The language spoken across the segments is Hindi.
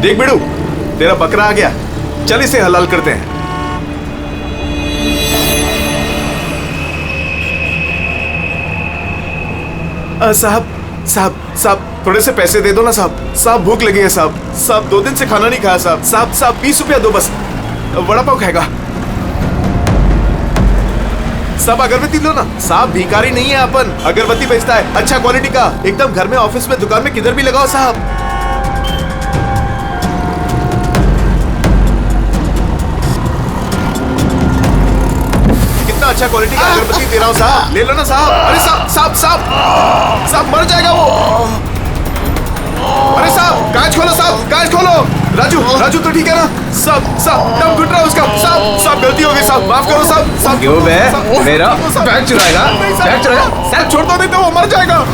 देख बिड़ू, तेरा बकरा आ गया, चल इसे हलाल करते हैं। साहब साहब साहब थोड़े से पैसे दे दो ना साहब। साहब भूख लगी है साहब। साहब 2 दिन से खाना नहीं खाया साहब। साहब साहब 20 रुपया दो बस, वड़ा पाव खाएगा। साहब अगरबत्ती लो ना साहब, भिखारी नहीं है अपन, अगरबत्ती बेचता है अच्छा क्वालिटी का, एकदम घर में, ऑफिस में, दुकान में, किधर भी लगाओ साहब। कितना अच्छा क्वालिटी का अगरबत्ती दे रहा हूँ साहब, ले लो ना साहब। अरे साहब साहब साहब साहब मर जाएगा वो। अरे साहब कांच खोलो साहब, कांच खोलो। राजू राजू तो ठीक है ना साहब? साहब दम घुट रहा है उसका साहब। साहब गलती हो गई साहब, माफ करो साहब। साहब क्यों बे? मेरा बैग चुराएगा? बैग चुराएगा? साहब छोड़ दो नहीं तो वो मर जाएगा।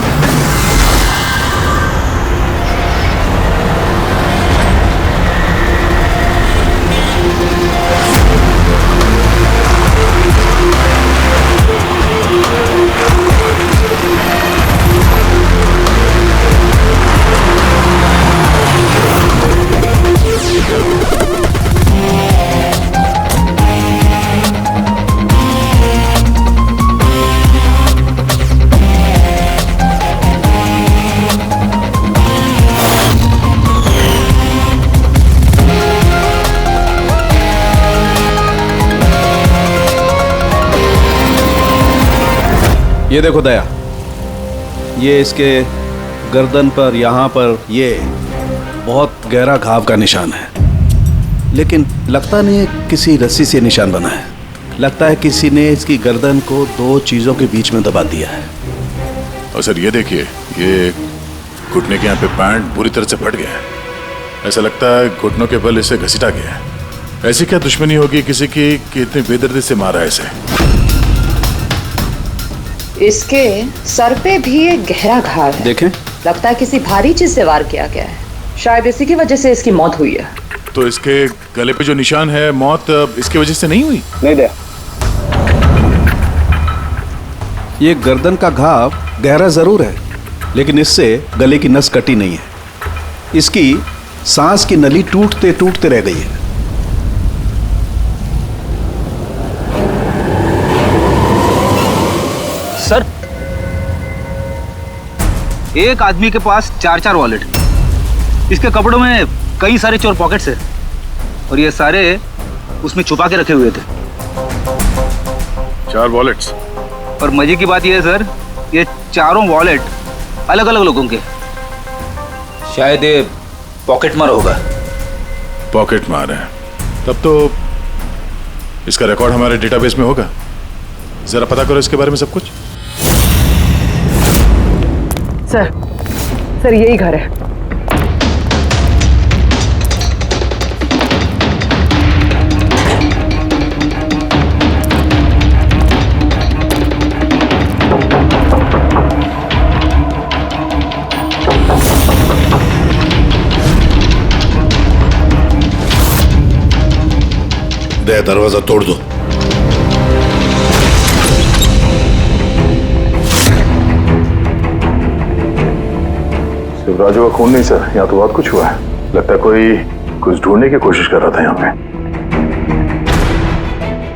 ये देखो दया, ये इसके गर्दन पर, यहाँ पर ये बहुत गहरा घाव का निशान है, लेकिन लगता नहीं है किसी रस्सी से निशान बना है। लगता है किसी ने इसकी गर्दन को 2 चीजों के बीच में दबा दिया है। और सर ये देखिए, ये घुटने के यहाँ पे पैंट पूरी तरह से फट गया है। ऐसा लगता है घुटनों के बल इसे घसीटा गया है। ऐसी क्या दुश्मनी होगी किसी की कि इतनी बेदर्दी से मारा है इसे? इसके सर पे भी एक गहरा घाव है। देखें, लगता है किसी भारी चीज से वार किया गया है। शायद इसी की वजह से इसकी मौत हुई है। तो इसके गले पे जो निशान है, मौत इसकी वजह से नहीं हुई? नहीं दया, ये गर्दन का घाव गहरा जरूर है, लेकिन इससे गले की नस कटी नहीं है। इसकी सांस की नली टूटते टूटते रह गई है। सर, एक आदमी के पास 4 वॉलेट, इसके कपड़ों में कई सारे चोर पॉकेट्स हैं और ये सारे उसमें छुपा के रखे हुए थे। 4 वॉलेट्स? और मजे की बात यह है सर, ये चारों वॉलेट अलग अलग लोगों के। शायद ये पॉकेट मार होगा। पॉकेट मार है? तब तो इसका रिकॉर्ड हमारे डेटाबेस में होगा। जरा पता करो इसके बारे में सब कुछ। सर यही घर है। दया, दरवाजा तोड़ दो। राजू का खून नहीं सर, यहाँ तो बहुत कुछ हुआ है। लगता है कोई कुछ ढूंढने की कोशिश कर रहा था यहाँ पे।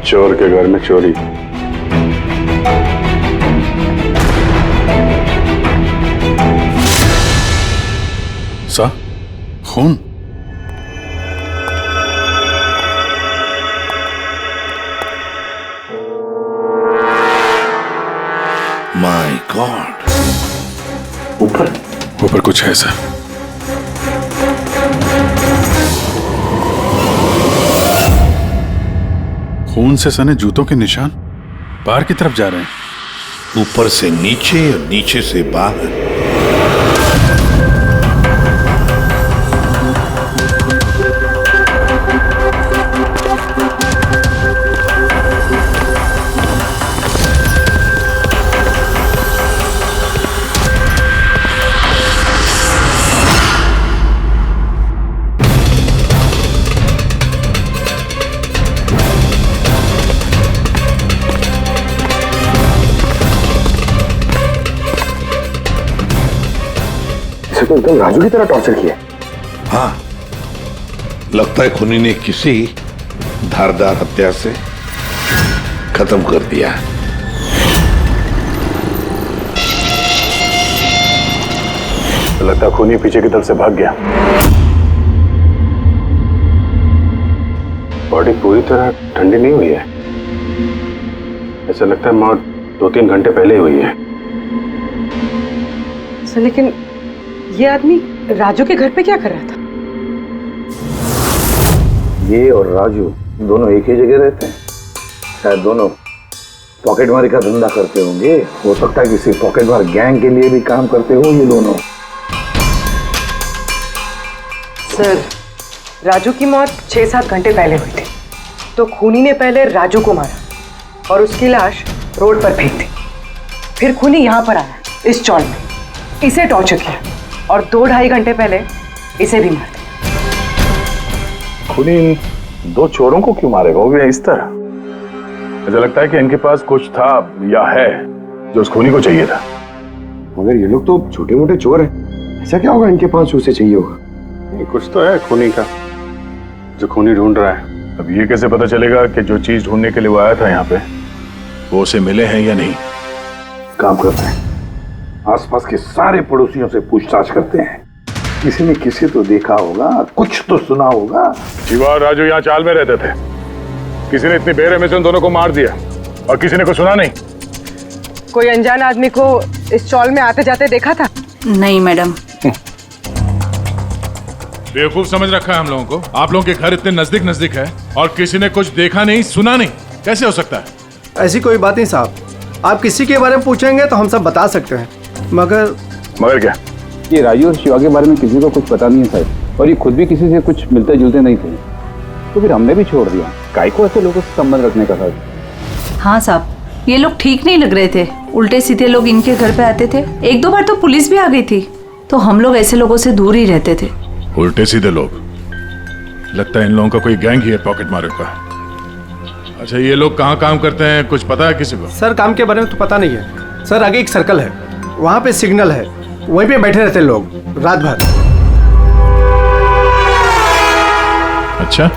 चोर के घर में चोरी। सा खून? माय गॉड, ऊपर कुछ है सर। खून से सने जूतों के निशान बाहर की तरफ जा रहे हैं। ऊपर से नीचे और नीचे से बाहर। तो एकदम राजू की तरह टॉर्चर किया। हाँ, लगता है खूनी ने किसी धारदार हत्या से खत्म कर दिया। लगता है खूनी पीछे की तरफ से भाग गया। बॉडी पूरी तरह ठंडी नहीं हुई है। ऐसा लगता है मौत 2-3 घंटे पहले हुई है। सर लेकिन ये आदमी राजू के घर पे क्या कर रहा था? ये और राजू दोनों एक ही जगह रहते हैं। शायद दोनों पॉकेटमारी का धंधा करते होंगे। हो सकता है किसी पॉकेटमार गैंग के लिए भी काम करते हो ये दोनों। सर राजू की मौत 6-7 घंटे पहले हुई थी, तो खूनी ने पहले राजू को मारा और उसकी लाश रोड पर फेंक दी। फिर खूनी यहाँ पर आया इस चौल में, इसे टॉर्चर किया और 2-2.5 घंटे पहले इसे भी मार दिया। खूनी इन 2 चोरों को क्यों मारेगा, वो भी इस तरह? मुझे लगता है कि इनके पास कुछ था या है जो उस खूनी को चाहिए था। मगर ये लोग तो छोटे मोटे चोर हैं, ऐसा क्या होगा इनके पास उसे चाहिए होगा? कुछ तो है खूनी का जो खूनी ढूंढ रहा है। अब ये कैसे पता चलेगा कि जो चीज ढूंढने के लिए वो आया था यहाँ पे वो उसे मिले हैं या नहीं? काम करते हैं, आसपास के सारे पड़ोसियों से पूछताछ करते हैं। किसी ने किसी तो देखा होगा, कुछ तो सुना होगा। शिवा और राजू यहाँ चाल में रहते थे। किसी ने इतनी बेरहमी से उन दोनों को मार दिया और किसी ने कुछ सुना नहीं। कोई अनजान आदमी को इस चौल में आते जाते देखा था? नहीं मैडम। बेवकूफ समझ रखा है हम लोगों को। आप लोगों के घर इतने नजदीक नजदीक है और किसी ने कुछ देखा नहीं सुना नहीं, कैसे हो सकता है? ऐसी कोई बात नहीं साहब, आप किसी के बारे में पूछेंगे तो हम सब बता सकते हैं। मगर क्या? ये राजू और शिवा के बारे में किसी को कुछ पता नहीं है साहब, और ये खुद भी किसी से कुछ मिलते जुलते नहीं थे, तो फिर हमने भी छोड़ दिया। काय को ऐसे लोगों से संबंध रखने का था? हाँ साहब, ये लोग ठीक नहीं लग रहे थे। उल्टे सीधे लोग इनके घर पे आते थे। 1-2 बार तो पुलिस भी आ गई थी, तो हम लोग ऐसे लोगों से दूर ही रहते थे। उल्टे सीधे लोग? लगता है इन लोगों का कोई गैंग ही है पॉकेट मारे का। अच्छा, ये लोग कहाँ काम करते हैं, कुछ पता है किसी को? सर काम के बारे में तो पता नहीं है सर। आगे एक सर्कल है, वहाँ पे सिग्नल है, वहीं पे बैठे रहते लोग रात भर। अच्छा,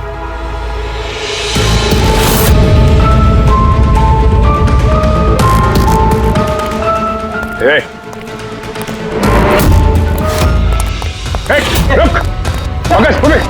रुक! पुलिस!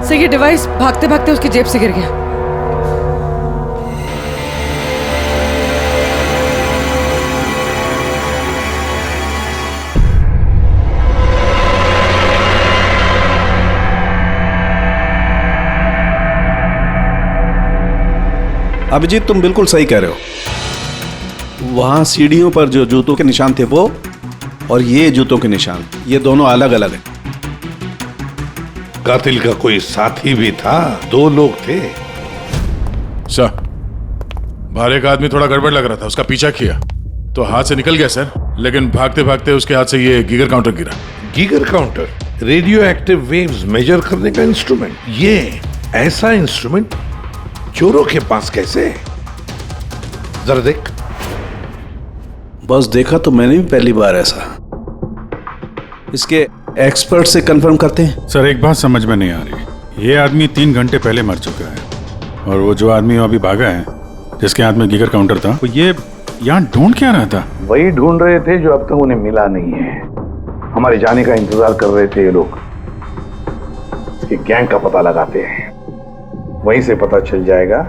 सर ये डिवाइस भागते भागते उसकी जेब से गिर गया। अभिजीत, तुम बिल्कुल सही कह रहे हो। वहां सीढ़ियों पर जो जूतों के निशान थे वो, और ये जूतों के निशान, ये दोनों अलग अलग हैं। कातिल का कोई साथी भी था, 2 लोग थे। सर, बाहर एक आदमी थोड़ा गड़बड़ लग रहा था, उसका पीछा किया। तो हाथ से निकल गया सर, लेकिन भागते भागते उसके हाथ से ये गीगर काउंटर गिरा। Geiger counter radio active waves measure करने का इंस्ट्रूमेंट। ये ऐसा इंस्ट्रूमेंट चोरों के पास कैसे है? जरा देख। बस देखा तो मैंने भी पहली बार ऐसा। इसके एक्सपर्ट से कंफर्म करते हैं। सर एक बात समझ में नहीं आ रही, ये आदमी 3 घंटे पहले मर चुका है और वो जो आदमी अभी भागा है जिसके हाथ में गीगर काउंटर था, वो ये यहाँ ढूंढ क्या रहा था? वही ढूंढ रहे थे जो अब तक उन्हें मिला नहीं है। हमारे जाने का इंतजार कर रहे थे ये लोग। इसके गैंग का पता लगाते हैं, वहीं से पता चल जाएगा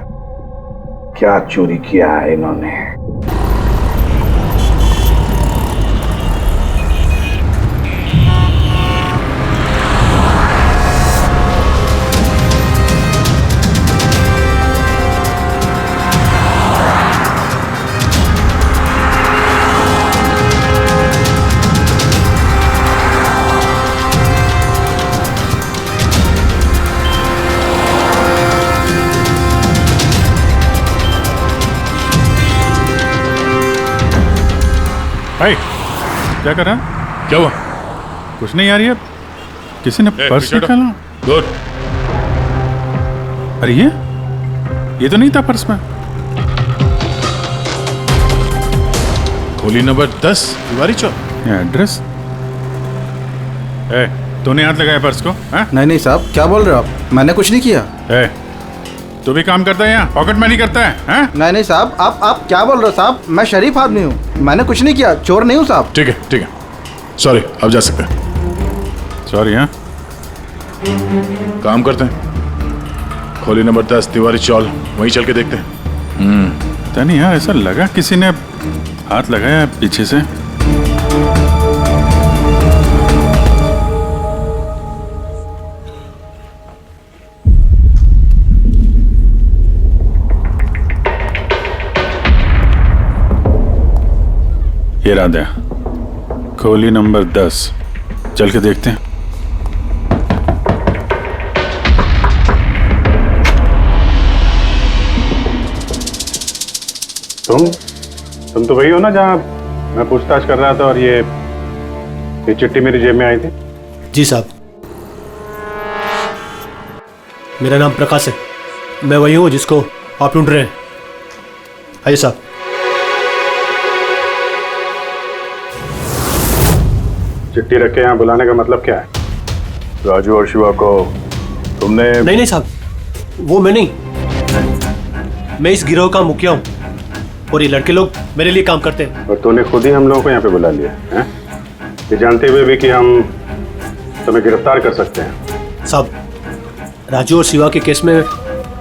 क्या चोरी किया है इन्होंने। भाई क्या कर रहा है? क्या हुआ? कुछ नहीं यार, ये किसी ने पर्स निकाला। गुड। अरे ये तो नहीं था पर्स में। खोली नंबर 10 तिवारी चौक। एड्रेस? तूने हाथ लगाया पर्स को? नहीं साहब, क्या बोल रहे हो आप? मैंने कुछ नहीं किया। तू भी काम करता है यहाँ, पॉकेट मनी करता है? नहीं साहब, आप क्या बोल रहे हो साहब? मैं शरीफ आदमी हूँ, मैंने कुछ नहीं किया, चोर नहीं हूँ साहब। ठीक है सॉरी, अब जा सकते हैं। सॉरी। हाँ काम करते हैं, खोली नंबर 10 तिवारी चौल, वहीं चल के देखते हैं। पता नहीं यार, ऐसा लगा किसी ने हाथ लगाया पीछे से। ये राधा, खोली नंबर 10, चल के देखते हैं। तुम तो वही हो ना जहाँ मैं पूछताछ कर रहा था और ये चिट्ठी मेरी जेब में आई थी? जी साहब, मेरा नाम प्रकाश है, मैं वही हूँ जिसको आप ढूंढ रहे हैं। आइए साहब। चिट्ठी रख के यहाँ बुलाने का मतलब क्या है? राजू और शिवा को तुमने? नहीं साहब, वो मैं नहीं, मैं इस गिरोह का मुखिया हूँ और ये लड़के लोग मेरे लिए काम करते हैं। और तूने खुद ही हम लोगों को यहाँ पे बुला लिया है, ये जानते हुए भी कि हम तुम्हें गिरफ्तार कर सकते हैं। साहब, राजू और शिवा के केस में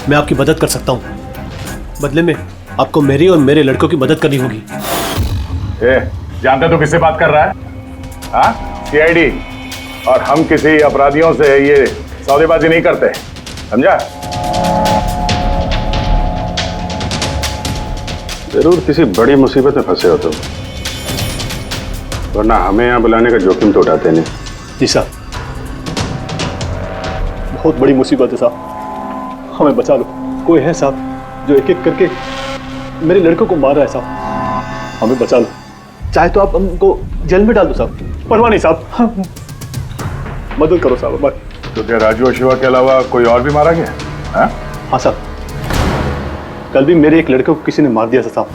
मैं आपकी मदद कर सकता हूँ, बदले में आपको मेरी और मेरे लड़कों की मदद करनी होगी। जानते तो किससे बात कर रहा है? सीआईडी। और हम किसी अपराधियों से ये सौदेबाजी नहीं करते, समझा? जरूर किसी बड़ी मुसीबत में फंसे हो तुम, वरना हमें यहाँ बुलाने का जोखिम तो उठाते नहीं। जी साहब, बहुत बड़ी मुसीबत है साहब, हमें बचा लो। कोई है साहब जो एक एक करके मेरे लड़कों को मार रहा है साहब, हमें बचा लो। चाहे तो आप हमको जेल में डाल दो साहब, परवाह नहीं साहब, मदद करो साहब हमारी। तो क्या राजू और शिवा के अलावा कोई और भी मारा गया? हाँ साहब, कल भी मेरे एक लड़के को किसी ने मार दिया था साहब।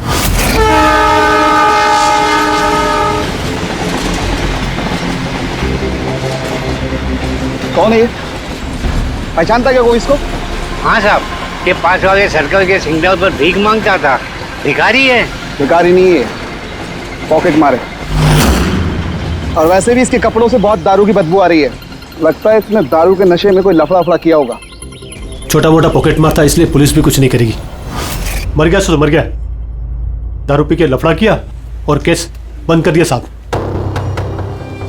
कौन है ये? पहचानता क्या कोई इसको? हाँ साहब, ये पास वाले सर्कल के सिग्नल पर भीख मांगता था। भिखारी है? भिखारी नहीं है, पॉकेट मारे। और वैसे भी इसके कपड़ों से बहुत दारू की बदबू आ रही है, लगता है इसने दारू के नशे में कोई लफड़ा किया होगा। छोटा मोटा पॉकेट मार था, इसलिए पुलिस भी कुछ नहीं करेगी। मर गया सो मर गया, दारू पी के लफड़ा किया और केस बंद कर दिया साहब।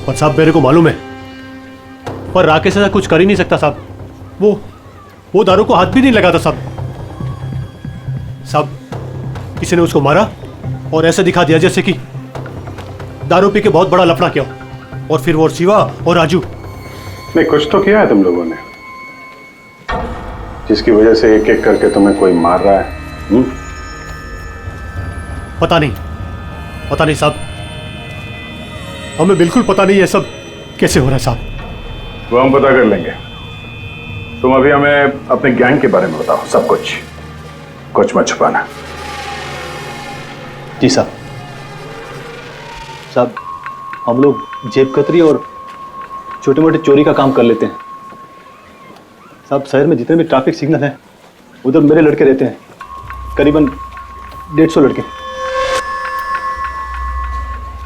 और साहब मेरे को मालूम है, पर राकेश ऐसा कुछ कर ही नहीं सकता साहब, वो दारू को हाथ भी नहीं लगाता साहब। साहब, किसी ने उसको मारा और ऐसा दिखा दिया जैसे कि दारू पी के बहुत बड़ा लफड़ा किया, और फिर वो शिवा और राजू। नहीं, कुछ तो किया है तुम लोगों ने, जिसकी वजह से एक एक करके तुम्हें कोई मार रहा है। पता नहीं, पता नहीं साहब, हमें बिल्कुल पता नहीं ये सब कैसे हो रहा है साहब। वो हम पता कर लेंगे। तुम अभी हमें अपने गैंग के बारे में बताओ, सब कुछ, कुछ मत छुपाना। जी साहब। साहब हम लोग जेब कतरी और छोटे मोटे चोरी का काम कर लेते हैं साहब। शहर में जितने भी ट्रैफिक सिग्नल हैं उधर मेरे लड़के रहते हैं, करीबन 150 लड़के।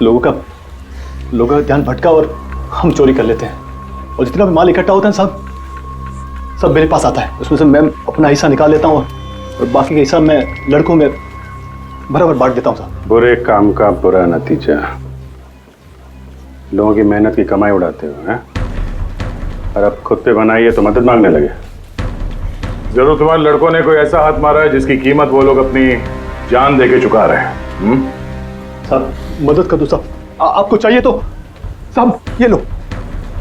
लोगों का ध्यान भटका और हम चोरी कर लेते हैं, और जितना भी माल इकट्ठा होता है साहब सब मेरे पास आता है। उसमें से मैं अपना हिस्सा निकाल लेता हूँ और बाकी का हिस्सा मैं लड़कों में बराबर बांट देता हूँ साहब। बुरे काम का बुरा नतीजा, लोगों की मेहनत की कमाई उड़ाते हो हैं, और अब खुद पे बनाई है तो मदद मांगने लगे। जरूर तुम्हारे लड़कों ने कोई ऐसा हाथ मारा है जिसकी कीमत वो लोग अपनी जान देके चुका रहे हैं। साहब मदद कर दो साहब, आपको चाहिए तो साहब ये लो,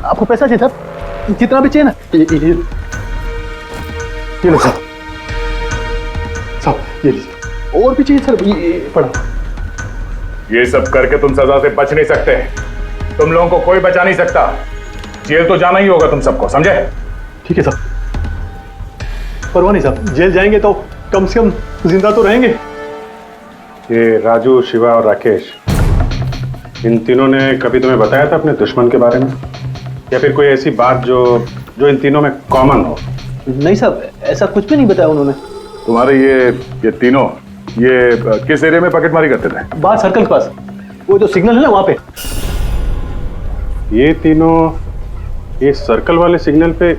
आपको पैसा चाहिए साहब, जितना भी चाहिए ना ये लो साहब। साहब ये लीजिए, और भी चाहिए सर, ये पड़ा। ये सब करके तुम सजा से बच नहीं सकते, तुम लोगों को कोई बचा नहीं सकता। जेल तो जाना ही होगा तुम सबको, समझे? ठीक है साहब, परवाह नहीं साहब, जेल जाएंगे तो कम से कम जिंदा तो रहेंगे। ये राजू, शिवा और राकेश, इन तीनों ने कभी तुम्हें बताया था अपने दुश्मन के बारे में, या फिर कोई ऐसी बात जो इन तीनों में कॉमन हो? नहीं साहब, ऐसा कुछ भी नहीं बताया उन्होंने। तुम्हारे ये तीनों ये किस एरिया में पॉकेटमारी करते थे? बाहर सर्कल के पास, वो जो सिग्नल है ना वहां पे। ये तीनों ये सर्कल वाले सिग्नल पे,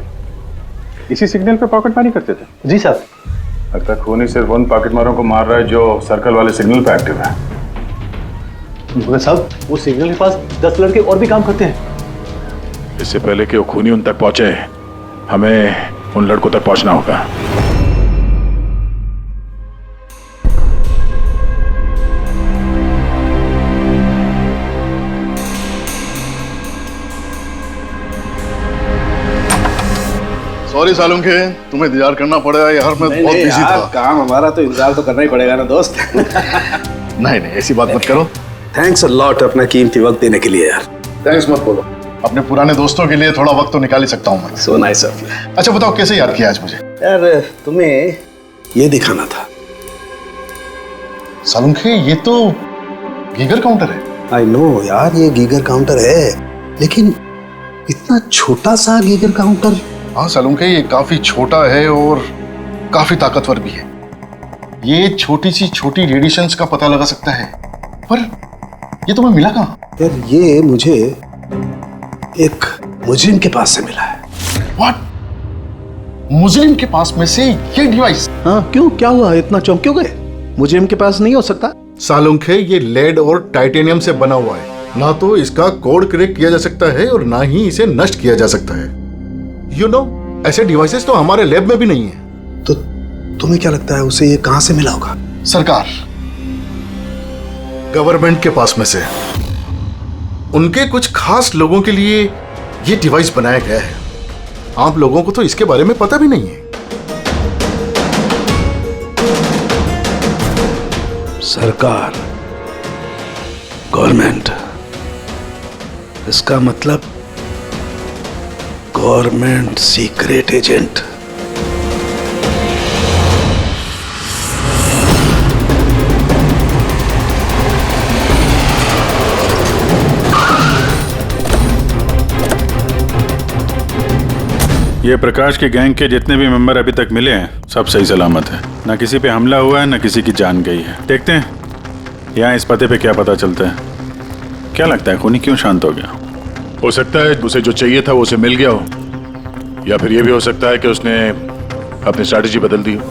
इसी सिग्नल पे पॉकेटमारी करते थे? जी साहब। लगता है खूनी सिर्फ उन पॉकेटमारों को मार रहा है जो सर्कल वाले सिग्नल पे एक्टिव है। मगर साहब वो सिग्नल के पास 10 लड़के और भी काम करते हैं। इससे पहले कि वो खूनी उन तक पहुंचे, हमें उन लड़कों तक पहुंचना होगा। सॉरी सालुंखे, तुम्हें इंतजार करना पड़ेगा यार, मैं बहुत बिजी था। काम हमारा तो इंतजार तो करना ही पड़ेगा ना दोस्त। नहीं ऐसी बात मत करो। थैंक्स अ लॉट अपना कीमती वक्त देने के लिए यार। थैंक्स मत बोलो, अपने पुराने दोस्तों के लिए थोड़ा वक्त तो निकाल ही सकता हूँ मैं। So nice of you. अच्छा बताओ कैसे याद किया आज मुझे? यार तुम्हें ये दिखाना था। सालुंखे ये तो गीगर काउंटर है। आई नो यार, ये गीगर काउंटर है, लेकिन इतना छोटा सा गीगर काउंटर। हाँ सालुंखे, ये काफी छोटा है और काफी ताकतवर भी है। ये छोटी सी छोटी रेडिएशंस का पता लगा सकता है, पर ये तुम्हें मिला कहाँ? यार ये मुझे एक मुजरिम के पास से मिला है। व्हाट? मुजरिम के पास में से ये डिवाइस? हाँ क्यों, क्या हुआ, इतना चौंक क्यों गए? मुजरिम के पास नहीं हो सकता? सालुंखे ये लेड और टाइटेनियम से बना हुआ है, ना तो इसका कोड क्रैक किया जा सकता है और ना ही इसे नष्ट किया जा सकता है। You know, ऐसे डिवाइसेस तो हमारे लैब में भी नहीं है। तो तुम्हें क्या लगता है उसे ये कहां से मिला होगा? सरकार, गवर्नमेंट के पास में से उनके कुछ खास लोगों के लिए ये डिवाइस बनाया गया है। आम लोगों को तो इसके बारे में पता भी नहीं है। सरकार, गवर्नमेंट, इसका मतलब गवर्नमेंट सीक्रेट एजेंट। ये प्रकाश के गैंग के जितने भी मेंबर अभी तक मिले हैं सब सही सलामत है, ना किसी पे हमला हुआ है ना किसी की जान गई है। देखते हैं यहाँ इस पते पे क्या पता चलता है। क्या लगता है खूनी क्यों शांत हो गया? हो सकता है उसे जो चाहिए था वो उसे मिल गया हो, या फिर ये भी हो सकता है कि उसने अपनी स्ट्रैटेजी बदल दी हो।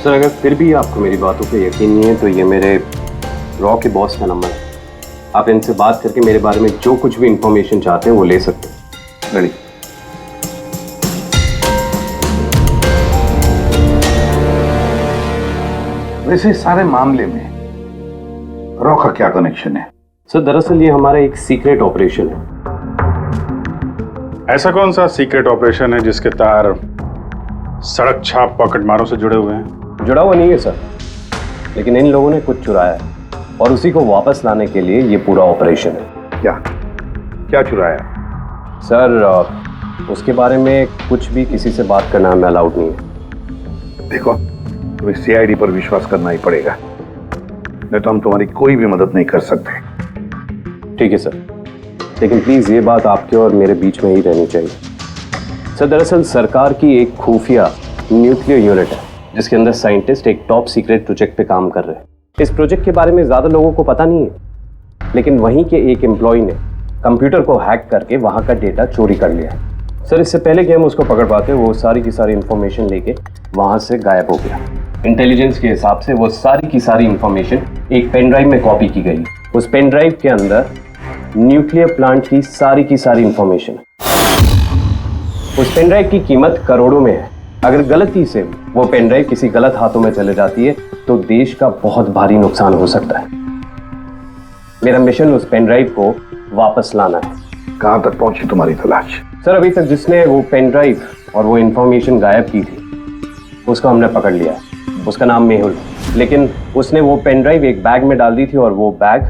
सर अगर फिर भी आपको मेरी बातों पे यकीन नहीं है तो ये मेरे रॉ के बॉस का नंबर है। आप इनसे बात करके मेरे बारे में जो कुछ भी इंफॉर्मेशन चाहते हैं वो ले सकते हैं। रेडी। वैसे इस सारे मामले में रॉ का क्या कनेक्शन है? सर दरअसल ये हमारा एक सीक्रेट ऑपरेशन है। ऐसा कौन सा सीक्रेट ऑपरेशन है जिसके तार सड़क छाप पॉकेट मारों से जुड़े हुए हैं? जुड़ा हुआ नहीं है सर, लेकिन इन लोगों ने कुछ चुराया है और उसी को वापस लाने के लिए ये पूरा ऑपरेशन है। क्या क्या चुराया? सर उसके बारे में कुछ भी किसी से बात करना हमें अलाउड नहीं है। देखो, तुम्हें सीआईडी पर विश्वास करना ही पड़ेगा, नहीं तो हम तुम्हारी कोई भी मदद नहीं कर सकते। ठीक है सर, लेकिन प्लीज ये बात आपके और मेरे बीच में ही रहनी चाहिए। सर दरअसल सरकार की एक खुफिया न्यूक्लियर यूनिट है जिसके अंदर साइंटिस्ट एक टॉप सीक्रेट प्रोजेक्ट पे काम कर रहे हैं। इस प्रोजेक्ट के बारे में ज्यादा लोगों को पता नहीं है, लेकिन वहीं के एक एम्प्लॉय ने कंप्यूटर को हैक करके वहां का डेटा चोरी कर लिया है। सर इससे पहले कि हम उसको पकड़ पाते वो सारी की सारी इंफॉर्मेशन लेके वहां से गायब हो गया। इंटेलिजेंस के हिसाब से वो सारी की सारी इंफॉर्मेशन एक पेन ड्राइव में कॉपी की गई। उस पेन ड्राइव के अंदर न्यूक्लियर प्लांट की सारी इंफॉर्मेशन है। उस पेन ड्राइव की कीमत करोड़ों में है। अगर गलती से वो पेन ड्राइव किसी गलत हाथों में चले जाती है तो देश का बहुत भारी नुकसान हो सकता है। मेरा मिशन उस पेन ड्राइव को वापस लाना है। कहां तक पहुंची तुम्हारी तलाश? सर अभी तक जिसने वो पेन ड्राइव और वो इंफॉर्मेशन गायब की थी उसको हमने पकड़ लिया। उसका नाम मेहुल, लेकिन उसने वो पेन ड्राइव एक बैग में डाल दी थी और वो बैग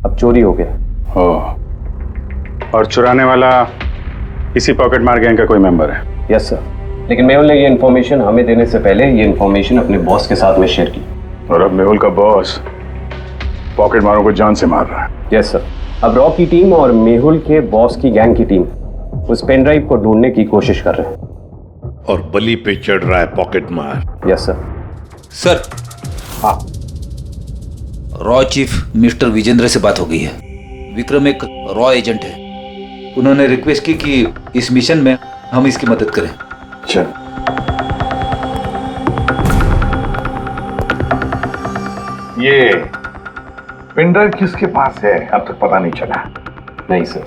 अब चोरी हो गया। और चुराने वाला इसी पॉकेट मार गैंग का कोई मेंबर है? यस सर, लेकिन मेहुल ने ये इन्फॉर्मेशन हमें देने से पहले ये इन्फॉर्मेशन अपने बॉस के साथ में शेयर की। और अब मेहुल का बॉस पॉकेट मारों को जान से मार रहा है। यस सर, अब रॉ की टीम और मेहुल के बॉस की गैंग की टीम उस पेन ड्राइव को ढूंढने की कोशिश कर रहे हैं। और बलि पे चढ़ रहा है पॉकेट मार। Yes sir. सर हाँ, रॉ चीफ मिस्टर विजेंद्र से बात हो गई है। विक्रम एक रॉ एजेंट है, उन्होंने रिक्वेस्ट की कि इस मिशन में हम इसकी मदद करें। चल। ये पेन ड्राइव किसके पास है अब तक पता नहीं चला? नहीं सर।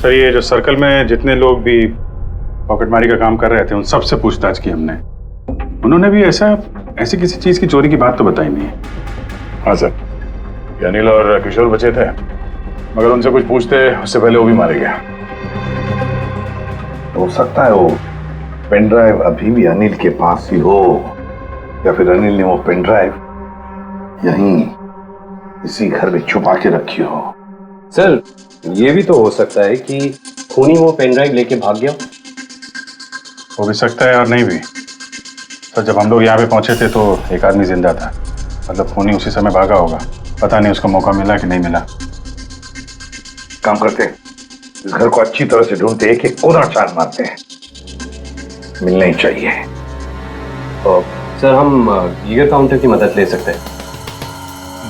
सर ये जो सर्कल में जितने लोग भी पॉकेटमारी का काम कर रहे थे उन सबसे पूछताछ की हमने। उन्होंने भी ऐसी किसी चीज की चोरी की बात तो बताई नहीं है। हाँ सर, ये अनिल और किशोर बचे थे, मगर उनसे कुछ पूछते उससे पहले वो भी मारे गया। हो सकता है वो पेन ड्राइव अभी भी अनिल के पास ही हो, या फिर अनिल ने वो पेन ड्राइव यहीं इसी घर में छुपा के रखी हो। सर ये भी तो हो सकता है कि खूनी वो पेन ड्राइव लेके भाग गया। हो भी सकता है और नहीं भी। सर जब हम लोग यहाँ पे पहुंचे थे तो एक आदमी जिंदा था, मतलब खूनी उसी समय भागा होगा। पता नहीं उसको मौका मिला कि नहीं मिला। काम करते हैं, इस घर को अच्छी तरह से ढूंढते, एक एक कोना चार मारते हैं, मिलना ही चाहिए। तो सर हम गीगर काउंटर की मदद ले सकते हैं।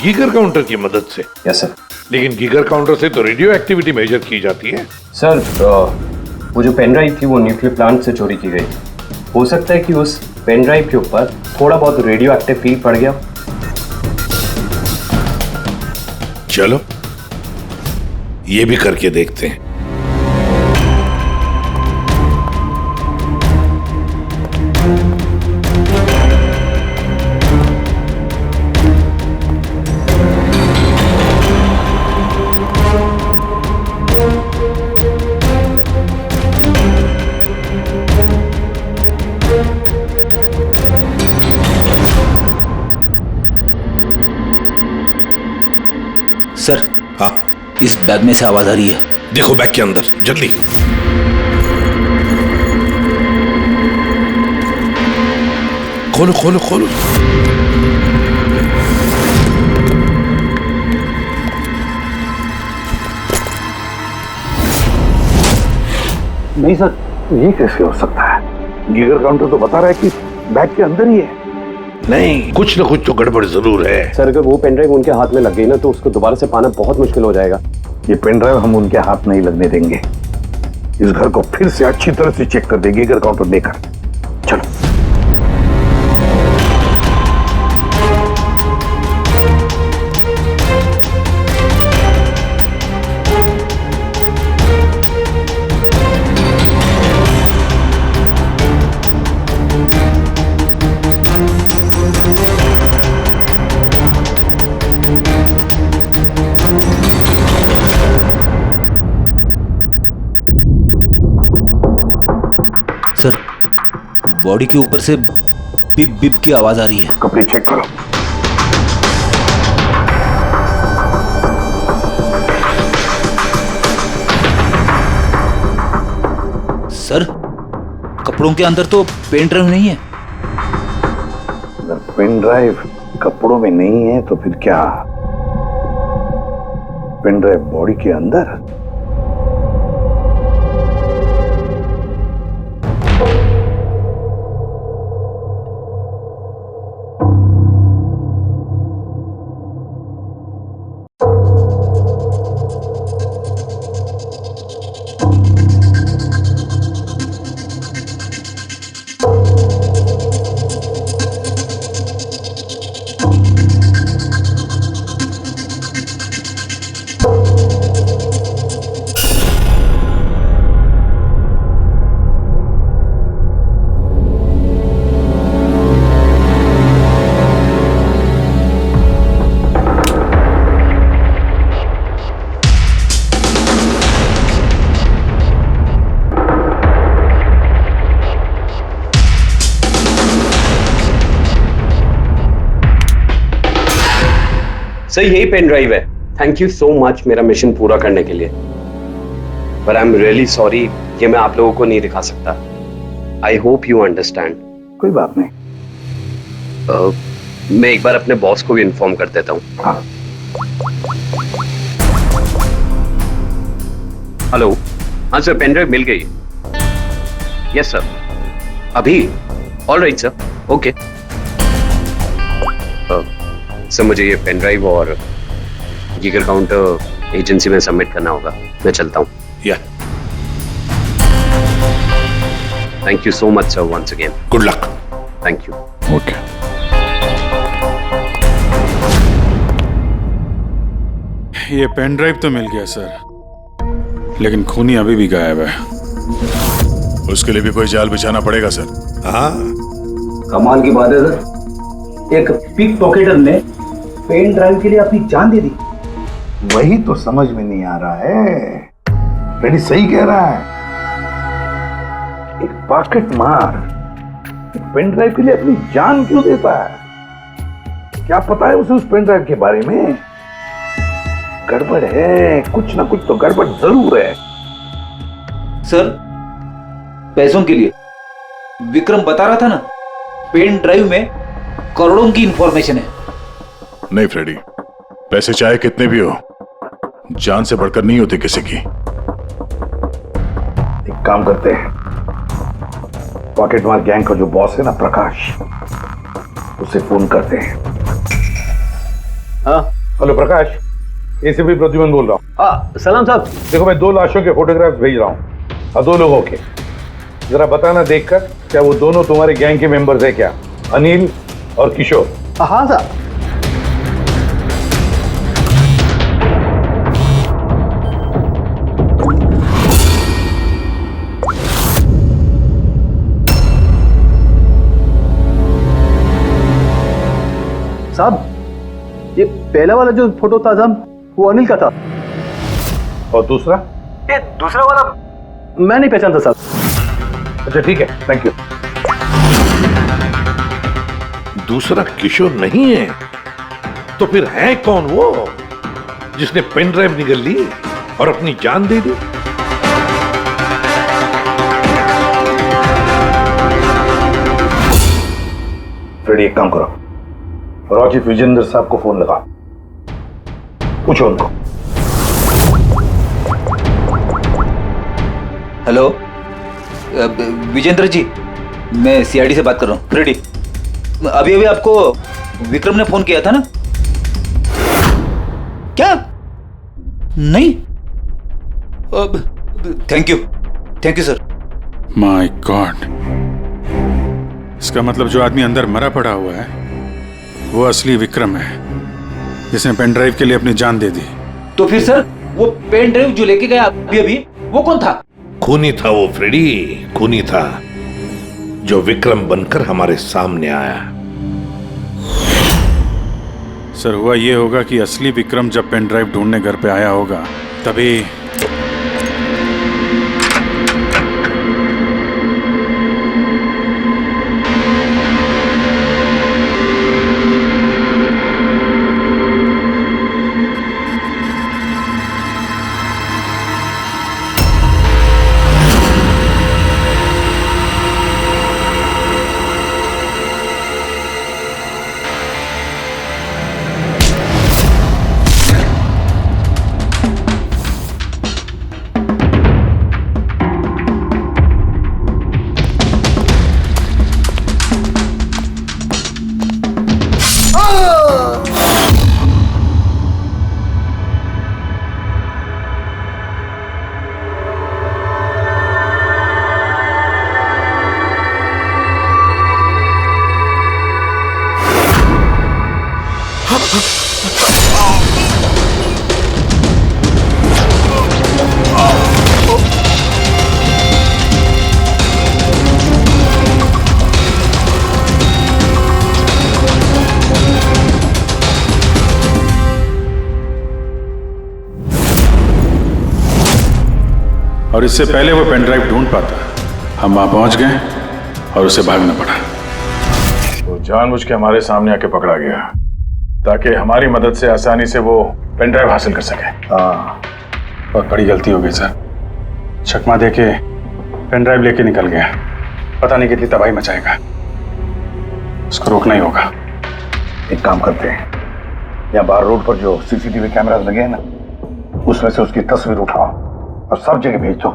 गीगर काउंटर की मदद से? Yes sir. लेकिन गीगर काउंटर से तो रेडियो एक्टिविटी मेजर की जाती है। सर वो जो पेन ड्राइव थी वो न्यूक्लियर प्लांट से चोरी की गई। हो सकता है कि उस पेन ड्राइव के ऊपर थोड़ा बहुत रेडियो एक्टिव फील पड़ गया। चलो ये भी करके देखते हैं। सर हाँ, इस बैग में से आवाज आ रही है। देखो बैग के अंदर, जल्दी। खोलो खोलो खोलो। नहीं सर, ये कैसे हो सकता है? गीगर काउंटर तो बता रहा है कि बैग के अंदर ही है। नहीं, कुछ ना कुछ तो गड़बड़ जरूर है। सर अगर वो पेन ड्राइव उनके हाथ में लग गई ना तो उसको दोबारा से पाना बहुत मुश्किल हो जाएगा। ये पेन ड्राइव हम उनके हाथ नहीं लगने देंगे। इस घर को फिर से अच्छी तरह से चेक कर देंगे गीगर काउंटर लेकर। चलो। बॉडी के ऊपर से बिप बिप की आवाज आ रही है। कपड़े चेक करो। सर, कपड़ों के अंदर तो पेन ड्राइव नहीं है। अगर पेन ड्राइव कपड़ों में नहीं है तो फिर क्या? पेन ड्राइव बॉडी के अंदर? सर यही पेन ड्राइव है। थैंक यू सो मच मेरा मिशन पूरा करने के लिए, पर आई एम रियली सॉरी, ये मैं आप लोगों को नहीं दिखा सकता। I hope you understand. कोई बात नहीं। मैं एक बार अपने बॉस को भी इन्फॉर्म कर देता हूँ। हाँ। हेलो, हाँ सर, पेन ड्राइव मिल गई। यस सर, अभी? All right sir, okay. Sir मुझे ये पेन ड्राइव और गीगर काउंटर एजेंसी में सबमिट करना होगा। मैं चलता हूँ। Yeah thank you so much sir once again. Good luck. Thank you. Okay. ये पेन ड्राइव तो मिल गया सर, लेकिन खूनी अभी भी गायब है। उसके लिए भी कोई जाल बिछाना पड़ेगा सर। हाँ, कमाल की बात है सर, एक पिक पॉकेटर ने पेन ड्राइव के लिए अपनी जान दे दी। वही तो समझ में नहीं आ रहा है। रेडी सही कह रहा है। एक पॉकेट मार एक पेन ड्राइव के लिए अपनी जान क्यों देता है? क्या पता है उसे उस पेन ड्राइव के बारे में? गड़बड़ है, कुछ ना कुछ तो गड़बड़ जरूर है। सर, पैसों के लिए विक्रम बता रहा था ना, पेन ड्राइव में करोड़ों की इंफॉर्मेशन है। नहीं फ्रेडी, पैसे चाहे कितने भी हो, जान से बढ़कर नहीं होती किसी की। एक काम करते हैं, पॉकेटमार गैंग का जो बॉस है ना प्रकाश, उसे फोन करते हैं। हाँ हेलो प्रकाश, एसीपी प्रद्युमन बोल रहा हूँ। सलाम साहब। देखो मैं 2 लाशों के फोटोग्राफ भेज रहा हूँ और 2 लोगों के। जरा बताना देखकर क्या वो दोनों तुम्हारे गैंग के मेंबर्स है क्या? अनिल और किशोर। हाँ साहब। साहब, ये पहला वाला जो फोटो था साहब, वो अनिल का था। और दूसरा? ये दूसरा वाला मैं नहीं पहचानता साहब। अच्छा ठीक है, थैंक यू। दूसरा किशोर नहीं है तो फिर है कौन वो जिसने पेन ड्राइव निगल ली और अपनी जान दे दी? फ्रेडी एक काम करो, राजीव विजेंद्र साहब को फोन लगा, पूछो उनको। हेलो विजेंद्र जी, मैं सीआईडी से बात कर रहा हूँ। फ्रेडी, अभी अभी आपको विक्रम ने फोन किया था ना? क्या? नहीं? Thank you sir. My God, इसका मतलब जो आदमी अंदर मरा पड़ा हुआ है वो असली विक्रम है, जिसने पेन ड्राइव के लिए अपनी जान दे दी। तो फिर सर, वो पेन ड्राइव जो लेके गया अभी अभी, वो कौन था? खूनी था वो फ्रेडी, खूनी था जो विक्रम बनकर हमारे सामने आया। सर, हुआ ये होगा कि असली विक्रम जब पेन ड्राइव ढूंढने घर पे आया होगा तभी और इससे पहले वो पेन ड्राइव ढूंढ पाता, हम वहां पहुंच गए और उसे भागना पड़ा। वो जानबूझ के हमारे सामने आके पकड़ा गया ताकि हमारी मदद से आसानी से वो पेन ड्राइव हासिल कर सके। हाँ, बहुत बड़ी गलती हो गई सर। चकमा दे के पेन ड्राइव लेके निकल गया, पता नहीं कितनी तबाही मचाएगा। उसको रोकना ही होगा। एक काम करते हैं, यहाँ बाहर रोड पर जो सीसीटीवी कैमरास लगे हैं ना, उसमें से उसकी तस्वीर उठाओ और सब जगह भेज दो।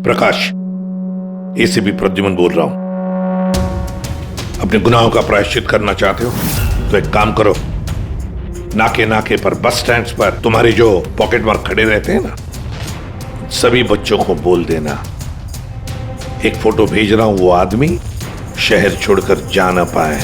प्रकाश, एसीपी प्रद्युमन बोल रहा हूं। अपने गुनाहों का प्रायश्चित करना चाहते हो तो एक काम करो, नाके नाके पर, बस स्टैंड्स पर तुम्हारे जो पॉकेट मार खड़े रहते हैं ना, सभी बच्चों को बोल देना एक फोटो भेज रहा हूं, वो आदमी शहर छोड़कर जा ना पाए।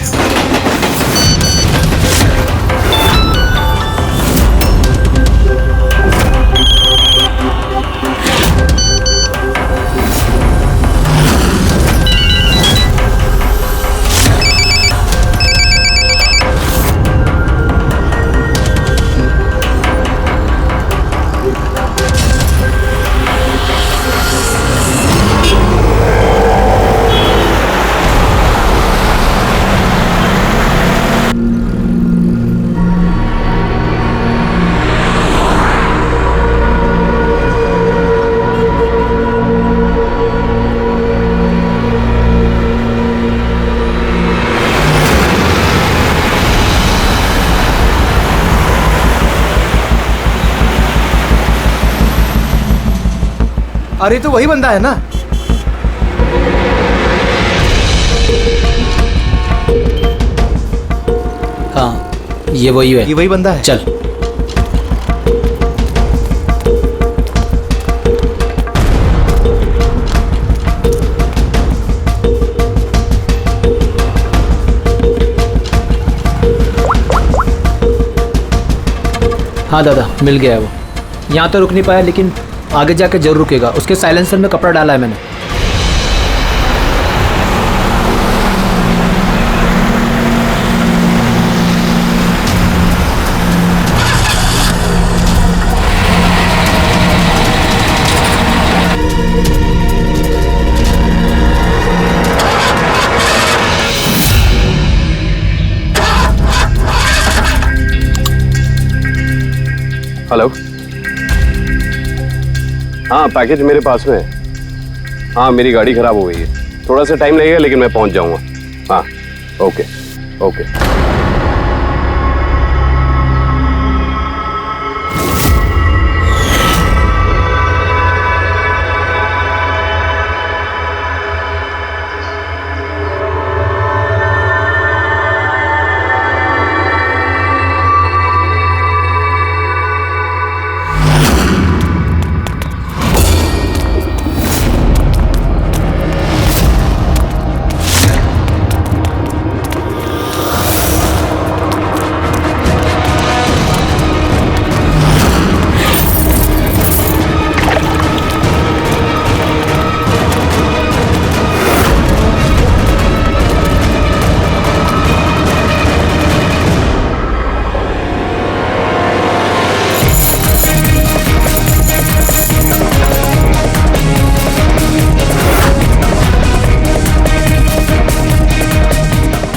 अरे तो वही बंदा है ना? हाँ, ये वही है। ये वही बंदा है। चल। हाँ दादा, मिल गया है वो। यहाँ तो रुक नहीं पाया, लेकिन आगे जाके जरूर रुकेगा। उसके साइलेंसर में कपड़ा डाला है मैंने। हेलो। हाँ, पैकेज मेरे पास में है। हाँ, मेरी गाड़ी खराब हो गई है, थोड़ा सा टाइम लगेगा लेकिन मैं पहुंच जाऊंगा। हाँ, ओके ओके।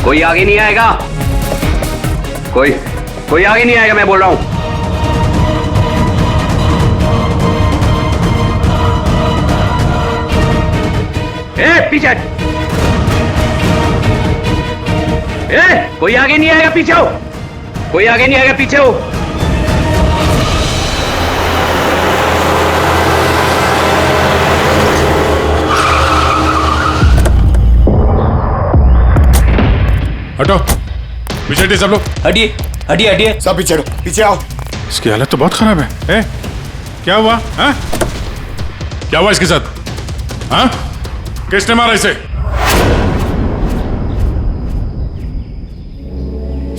कोई आगे नहीं आएगा, कोई आगे नहीं आएगा, मैं बोल रहा हूं। पीछे, कोई आगे नहीं आएगा, पीछे हो। कोई आगे नहीं आएगा, पीछे हो। हटो, पीछे हटिए सब लोग। हटिए हटिए हटिए, सब पीछे हटो, पीछे आओ। इसकी हालत तो बहुत खराब है। क्या हुआ? हाँ? क्या हुआ इसके साथ? हाँ? किसने मारा इसे?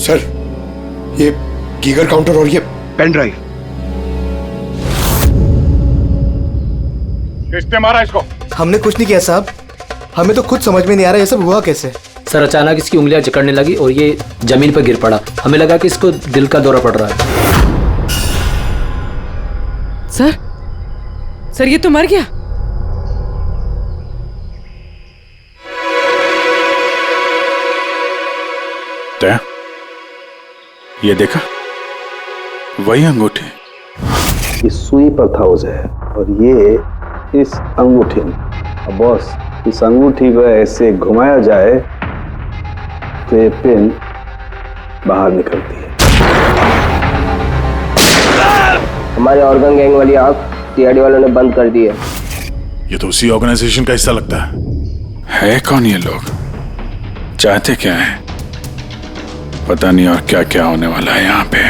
सर, ये गीगर काउंटर और ये पेन ड्राइव। किसने मारा इसको? हमने कुछ नहीं किया साहब, हमें तो खुद समझ में नहीं आ रहा ये सब हुआ कैसे। सर अचानक इसकी उंगलियां जकड़ने लगी और ये जमीन पर गिर पड़ा। हमें लगा कि इसको दिल का दौरा पड़ रहा है। सर ये तो मर गया। दया, ये देखा, वही अंगूठी। ये सुई पर था उसे और ये इस अंगूठी में। अब बॉस, इस अंगूठी को ऐसे घुमाया जाए तो ये पिन बाहर निकलती है। हमारे ऑर्गन गैंग वाली आंख सीआईडी वालों ने बंद कर दी है। ये तो उसी ऑर्गेनाइजेशन का हिस्सा लगता है कौन ये लोग? चाहते क्या है? पता नहीं और क्या क्या होने वाला है यहाँ पे।